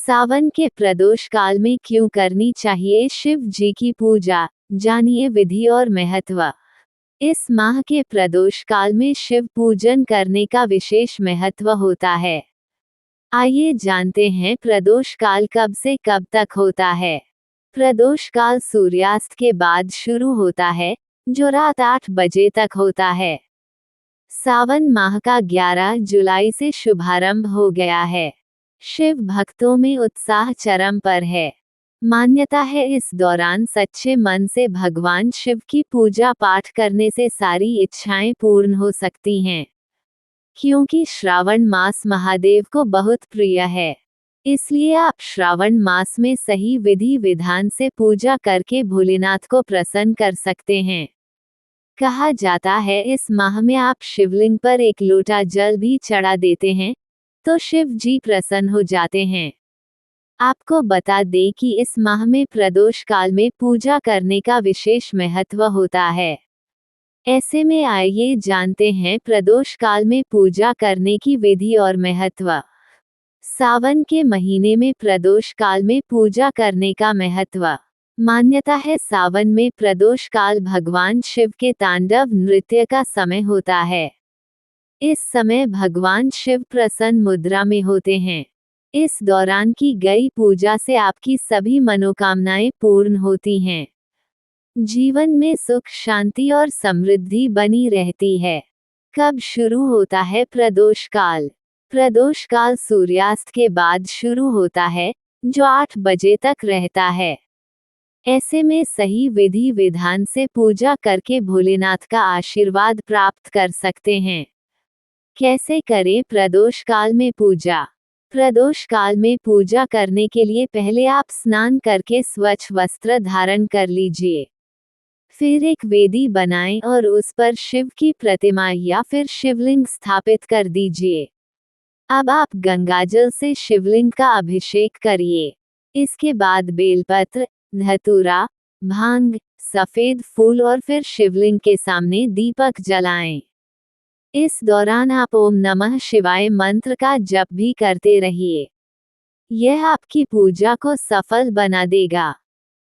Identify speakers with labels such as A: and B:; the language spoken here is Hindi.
A: सावन के प्रदोष काल में क्यों करनी चाहिए शिव जी की पूजा, जानिए विधि और महत्व। इस माह के प्रदोष काल में शिव पूजन करने का विशेष महत्व होता है। आइए जानते हैं प्रदोष काल कब से कब तक होता है। प्रदोष काल सूर्यास्त के बाद शुरू होता है, जो रात 8 बजे तक होता है। सावन माह का 11 जुलाई से शुभारंभ हो गया है। शिव भक्तों में उत्साह चरम पर है। मान्यता है इस दौरान सच्चे मन से भगवान शिव की पूजा पाठ करने से सारी इच्छाएं पूर्ण हो सकती हैं। क्योंकि श्रावण मास महादेव को बहुत प्रिय है, इसलिए आप श्रावण मास में सही विधि विधान से पूजा करके भोलेनाथ को प्रसन्न कर सकते हैं। कहा जाता है इस माह में आप शिवलिंग पर एक लोटा जल भी चढ़ा देते हैं तो शिव जी प्रसन्न हो जाते हैं। आपको बता दें कि इस माह में प्रदोष काल में पूजा करने का विशेष महत्व होता है। ऐसे में आइए जानते हैं प्रदोष काल में पूजा करने की विधि और महत्व। सावन के महीने में प्रदोष काल में पूजा करने का महत्व। मान्यता है सावन में प्रदोष काल भगवान शिव के तांडव नृत्य का समय होता है। इस समय भगवान शिव प्रसन्न मुद्रा में होते हैं। इस दौरान की गई पूजा से आपकी सभी मनोकामनाएं पूर्ण होती हैं। जीवन में सुख शांति और समृद्धि बनी रहती है। कब शुरू होता है प्रदोष काल? प्रदोष काल सूर्यास्त के बाद शुरू होता है, जो 8 बजे तक रहता है। ऐसे में सही विधि विधान से पूजा करके भोलेनाथ का आशीर्वाद प्राप्त कर सकते हैं। कैसे करें प्रदोष काल में पूजा? प्रदोष काल में पूजा करने के लिए पहले आप स्नान करके स्वच्छ वस्त्र धारण कर लीजिए। फिर एक वेदी बनाएं और उस पर शिव की प्रतिमा या फिर शिवलिंग स्थापित कर दीजिए। अब आप गंगाजल से शिवलिंग का अभिषेक करिए। इसके बाद बेलपत्र, धतूरा, भांग, सफेद फूल और फिर शिवलिंग के सामने दीपक जलाएं। इस दौरान आप ओम नमः शिवाय मंत्र का जप भी करते रहिए। यह आपकी पूजा को सफल बना देगा।